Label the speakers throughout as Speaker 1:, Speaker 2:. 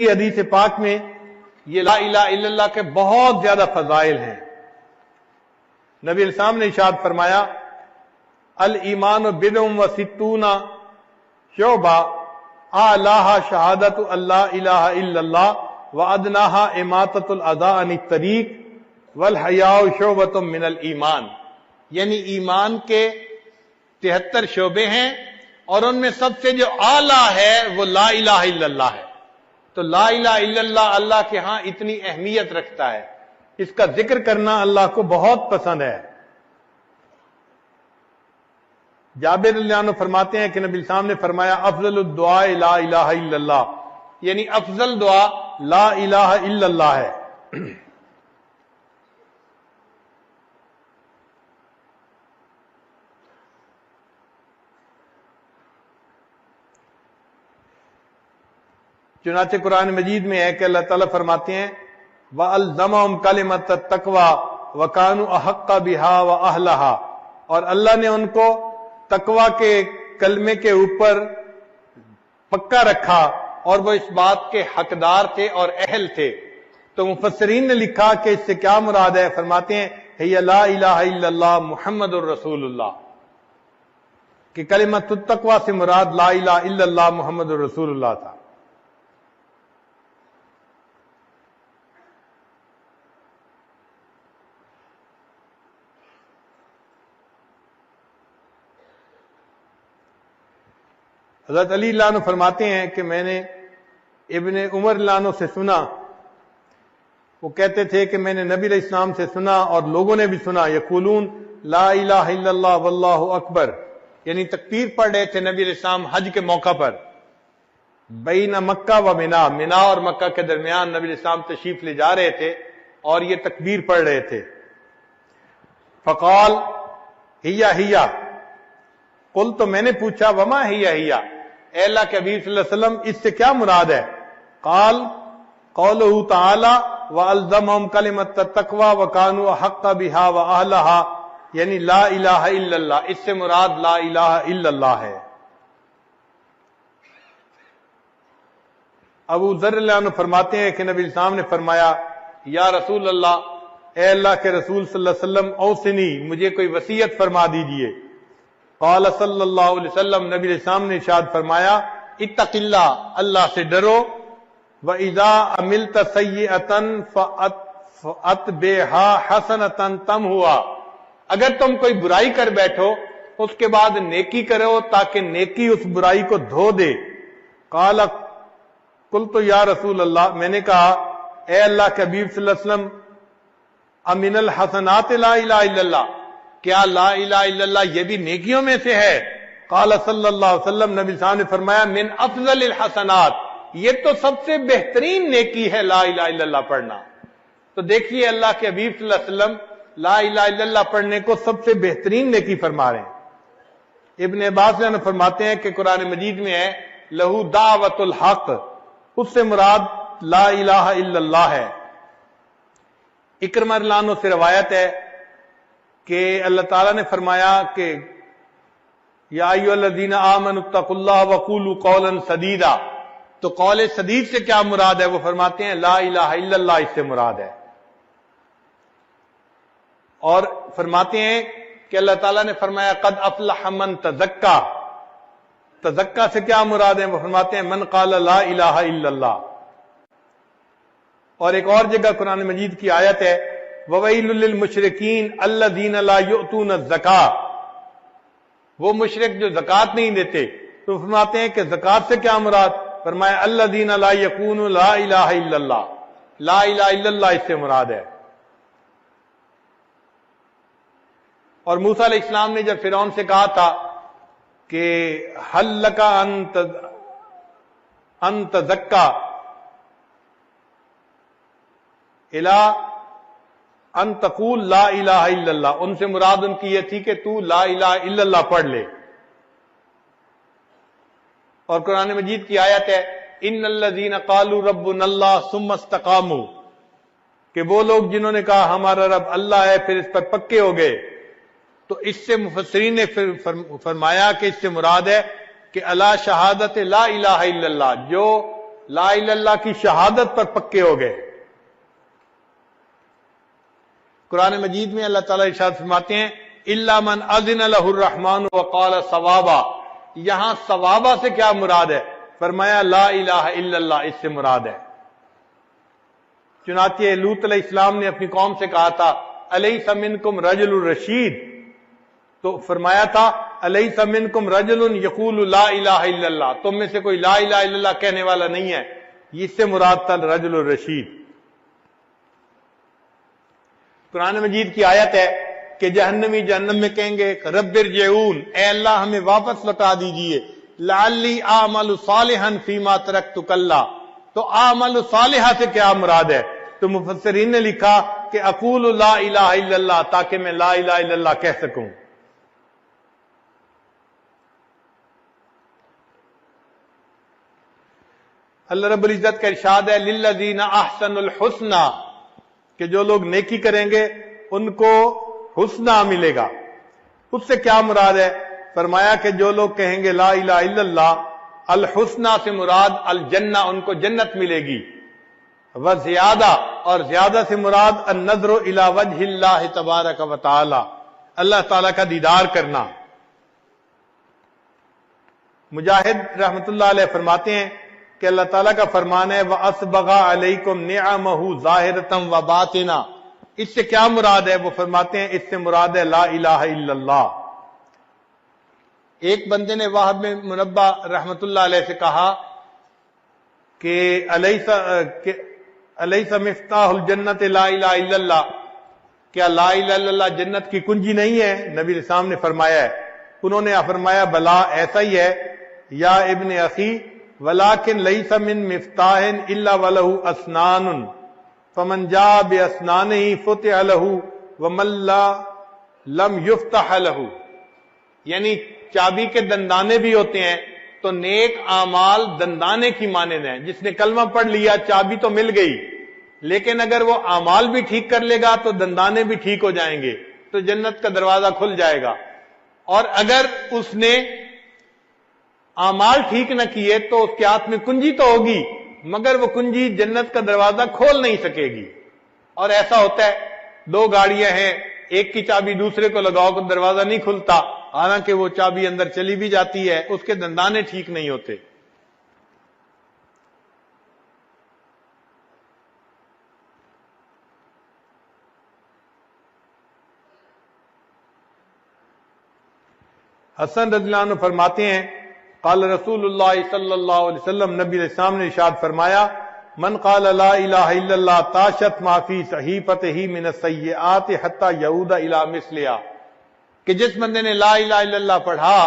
Speaker 1: حدیث پاک میں یہ لا الہ الا اللہ کے بہت زیادہ فضائل ہیں۔ نبی علیہ السلام نے ارشاد فرمایا الایمان بضع و ستون شعبہ اعلیھا شہادت اللہ الہ الا اللہ وادناھا اماطۃ الاذی عن الطریق والحیاء شعبۃ من الایمان، یعنی ایمان کے 73 شعبے ہیں اور ان میں سب سے جو اعلیٰ ہے وہ لا الہ الا اللہ ہے۔ تو لا الہ الا اللہ اللہ کے ہاں اتنی اہمیت رکھتا ہے، اس کا ذکر کرنا اللہ کو بہت پسند ہے۔ جابر رضی اللہ عنہ فرماتے ہیں کہ نبی صلی اللہ علیہ وسلم نے فرمایا افضل الدعاء لا الہ الا اللہ، یعنی افضل دعا لا الہ الا اللہ ہے۔ چنانچہ قرآن مجید میں ہے کہ اللہ تعالیٰ فرماتے ہیں وَأَلْزَمَهُمْ كَلِمَةَ التَّقْوَى وَكَانُوا أَحَقَّ بِهَا وَأَهْلَهَا، اور اللہ نے ان کو تقوی کے کلمے کے اوپر پکا رکھا اور وہ اس بات کے حقدار تھے اور اہل تھے۔ تو مفسرین نے لکھا کہ اس سے کیا مراد ہے، فرماتے ہیں هِيَ لَا إِلَهَ إِلَّا اللَّهُ مُحَمَّدٌ رسول اللہ، کہ کلمۃ التقوی سے مراد لا الہ الا اللہ محمد رسول اللہ تھا۔ حضرت علی اللہ عنہ فرماتے ہیں کہ میں نے ابن عمر اللہ عنہ سے سنا، وہ کہتے تھے کہ میں نے نبی علیہ السلام سے سنا اور لوگوں نے بھی سنا یقولون لا الہ الا اللہ واللہ اکبر، یعنی تکبیر پڑھ رہے تھے نبی علیہ السلام حج کے موقع پر بین مکہ و منا، منا اور مکہ کے درمیان نبی علیہ السلام تشریف لے جا رہے تھے اور یہ تکبیر پڑھ رہے تھے۔ فقال ہیا ہیا، قل تو میں نے پوچھا وما ہیا ہیا، اے اللہ کے حبیب صلی اللہ علیہ وسلم اس سے کیا مراد ہے؟ قال قولہ تعالی وَأَلْزَمَهُمْ كَلِمَةَ التَّقْوَى وَكَانُوا أَحَقَّ بِهَا وَأَهْلَهَا، یعنی لا الہ الا اللہ، اس سے مراد لا الہ الا اللہ ہے۔ ابو ذر اللہ عنہ فرماتے ہیں کہ نبی علیہ السلام نے فرمایا یا رسول اللہ، اے اللہ کے رسول صلی اللہ علیہ وسلم اوصنی، مجھے کوئی وصیت فرما دیجئے۔ قال صلی اللہ علیہ وسلم، نبی علیہ السلام نے ارشاد فرمایا اتق اللہ، اللہ سے ڈرو، وَإِذَا عَمِلْتَ سَيِّئَةً فَأَتْبِعْهَا حَسَنَةً تَمْحُوهَا، اگر تم کوئی برائی کر بیٹھو اس کے بعد نیکی کرو تاکہ نیکی اس برائی کو دھو دے۔ قال قلت یا رسول اللہ، میں نے کہا اے اللہ کے حبیب صلی اللہ علیہ وسلم امن الحسنات لا الہ الا اللہ، کیا لا الہ الا اللہ یہ بھی نیکیوں میں سے ہے؟ قال صلی اللہ علیہ وسلم، نبی صلی اللہ علیہ وسلم نے فرمایا من افضل الحسنات، یہ تو سب سے بہترین نیکی ہے لا الہ الا اللہ پڑھنا۔ تو دیکھیے اللہ کے حبیب صلی اللہ علیہ وسلم لا الہ الا اللہ پڑھنے کو سب سے بہترین نیکی فرما رہے ہیں۔ ابن عباس نے فرماتے ہیں کہ قرآن مجید میں ہے لہو دعوت الحق، اس سے مراد لا الہ الا اللہ ہے۔ اکرمہ رضی اللہ عنہ سے روایت ہے کہ اللہ تعالیٰ نے فرمایا کہ یا ایھا الذین آمنوا اتقوا اللہ وقولوا قولا سدیدا، تو قول سدید سے کیا مراد ہے؟ وہ فرماتے ہیں لا الہ الا اللہ اس سے مراد ہے۔ اور فرماتے ہیں کہ اللہ تعالیٰ نے فرمایا قد افلح من تزکا، تزکا سے کیا مراد ہے؟ وہ فرماتے ہیں من قال لا الہ الا اللہ۔ اور ایک اور جگہ قرآن مجید کی آیت ہے وَوَيْلٌ لِّلْمُشْرِكِينَ الَّذِينَ لَا يُؤْتُونَ الزَّكَاةَ، وہ مشرک جو زکوٰۃ نہیں دیتے، تو فرماتے ہیں کہ زکوٰۃ سے کیا مراد؟ فرمایا الَّذِينَ لَا يَقُولُونَ لَا إِلَٰهَ إِلَّا اللَّهُ، لا الہ الا اللہ اس سے مراد ہے۔ اور موسیٰ علیہ السلام نے جب فرعون سے کہا تھا کہ هَلْ لَكَ أَن تَزَكَّىٰ إِلَىٰ ان تقول لا الہ الا اللہ، ان سے مراد ان کی یہ تھی کہ تو لا الہ الا اللہ پڑھ لے۔ اور قرآن مجید کی آیت ہے ان الذین قالوا ربنا اللہ ثم استقاموا، کہ وہ لوگ جنہوں نے کہا ہمارا رب اللہ ہے پھر اس پر پکے ہو گئے۔ تو اس سے مفسرین نے فرمایا کہ اس سے مراد ہے کہ اللہ شہادت لا الہ الا اللہ، جو لا الہ الا اللہ کی شہادت پر پکے ہو گئے۔ قرآن مجید میں اللہ تعالیٰ ارشاد فرماتے ہیں الا من اذن له الرحمن وقال صوابا، یہاں صوابا سے کیا مراد ہے؟ فرمایا لا الہ الا اللہ، اس سے مراد ہے۔ چنانچہ لوط علیہ السلام نے اپنی قوم سے کہا تھا الیس منکم رجل رشید، تو فرمایا تھا الیس منکم رجل یقول لا الہ الا اللہ، تم میں سے کوئی لا الہ الا اللہ کہنے والا نہیں ہے، اس سے مراد تھا رجل الرشید۔ قرآن مجید کی آیت ہے کہ جہنمی جہنم میں کہیں گے رب ارجعون، اے اللہ ہمیں واپس لوٹا دیجئے، لعلی اعمل صالحا فیما ترکت کلا، تو اعمل صالحہ سے کیا مراد ہے؟ تو مفسرین نے لکھا کہ اقول لا الہ الا اللہ، تاکہ میں لا الہ الا اللہ کہہ سکوں۔ اللہ رب العزت کا ارشاد ہے للذین احسنوا الحسنى، کہ جو لوگ نیکی کریں گے ان کو حسنہ ملے گا۔ اس سے کیا مراد ہے؟ فرمایا کہ جو لوگ کہیں گے لا الہ الا اللہ، الحسنہ سے مراد الجنہ، ان کو جنت ملے گی، وزیادہ، اور زیادہ سے مراد النظر الی وجہ اللہ تبارک و تعالی، اللہ تعالی کا دیدار کرنا۔ مجاہد رحمت اللہ علیہ فرماتے ہیں کہ اللہ تعالیٰ کا فرمان ہے وَأَسْبَغَ عَلَيْكُمْ نِعَمَهُ ظَاهِرَةً وَبَاطِنًا، اس سے کیا مراد ہے؟ وہ فرماتے ہیں اس سے مراد ہے لا الہ الا اللہ۔ ایک بندے نے وہب میں منبہ رحمت اللہ علیہ سے کہا کہ الیس مفتاح الجنت لا الہ الا اللہ، کیا لا الہ الا اللہ جنت کی کنجی نہیں ہے؟ نبی علیہ السلام نے فرمایا ہے۔ انہوں نے فرمایا بلا ایسا ہی ہے یا ابن اخی، ولیکن لیس من مفتاح الا ولہ اسنان فمن جاء باسنانہ فتح لہ ومن لم یفتح لہ، یعنی چابی کے دندانے بھی ہوتے ہیں، تو نیک اعمال دندانے کی مانند ہیں۔ جس نے کلمہ پڑھ لیا چابی تو مل گئی، لیکن اگر وہ اعمال بھی ٹھیک کر لے گا تو دندانے بھی ٹھیک ہو جائیں گے، تو جنت کا دروازہ کھل جائے گا۔ اور اگر اس نے اعمال ٹھیک نہ کیے تو اس کے ہاتھ میں کنجی تو ہوگی، مگر وہ کنجی جنت کا دروازہ کھول نہیں سکے گی۔ اور ایسا ہوتا ہے دو گاڑیاں ہیں، ایک کی چابی دوسرے کو لگاؤ تو دروازہ نہیں کھلتا، حالانکہ وہ چابی اندر چلی بھی جاتی ہے، اس کے دندانے ٹھیک نہیں ہوتے۔ حسن رضی اللہ عنہ فرماتے ہیں قال رسول اللہ صلی اللہ علیہ وسلم، نبی علیہ السلام نے ارشاد فرمایا من قال لا الہ الا اللہ تاشت ما فی صحیفتہ من السیئات حتی یعود الی مثلہا، کہ جس بندے نے لا الہ الا اللہ پڑھا،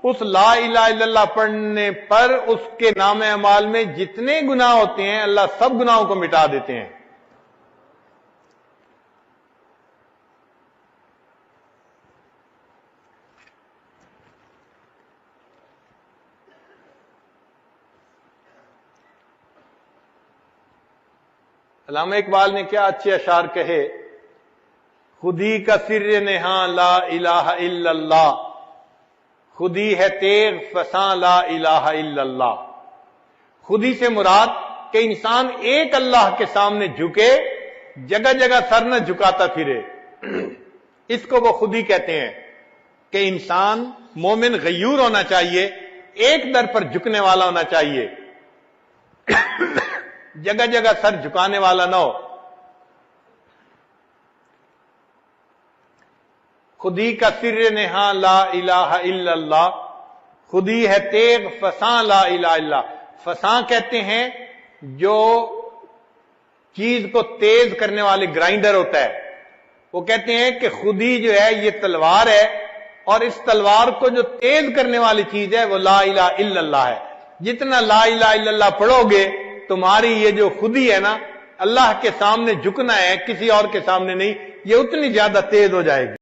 Speaker 1: اس لا الہ الا اللہ پڑھنے پر اس کے نام اعمال میں جتنے گناہ ہوتے ہیں اللہ سب گناہوں کو مٹا دیتے ہیں۔ علامہ اقبال نے کیا اچھے اشعار کہے، خودی کا سر نہاں لا الہ الا اللہ، خودی ہے تیغ فساں لا الہ الا اللہ۔ خودی سے مراد کہ انسان ایک اللہ کے سامنے جھکے، جگہ جگہ سر نہ جھکاتا پھرے، اس کو وہ خودی کہتے ہیں کہ انسان مومن غیور ہونا چاہیے، ایک در پر جھکنے والا ہونا چاہیے، جگہ جگہ سر جھکانے والا نہ ہو۔ خودی کا سر نہاں لا الہ الا اللہ، خودی ہے تیغ فساں لا الہ الا اللہ۔ فساں کہتے ہیں جو چیز کو تیز کرنے والے گرائنڈر ہوتا ہے، وہ کہتے ہیں کہ خودی جو ہے یہ تلوار ہے، اور اس تلوار کو جو تیز کرنے والی چیز ہے وہ لا الہ الا اللہ ہے۔ جتنا لا الہ الا اللہ پڑھو گے تمہاری یہ جو خودی ہے نا، اللہ کے سامنے جھکنا ہے کسی اور کے سامنے نہیں، یہ اتنی زیادہ تیز ہو جائے گی۔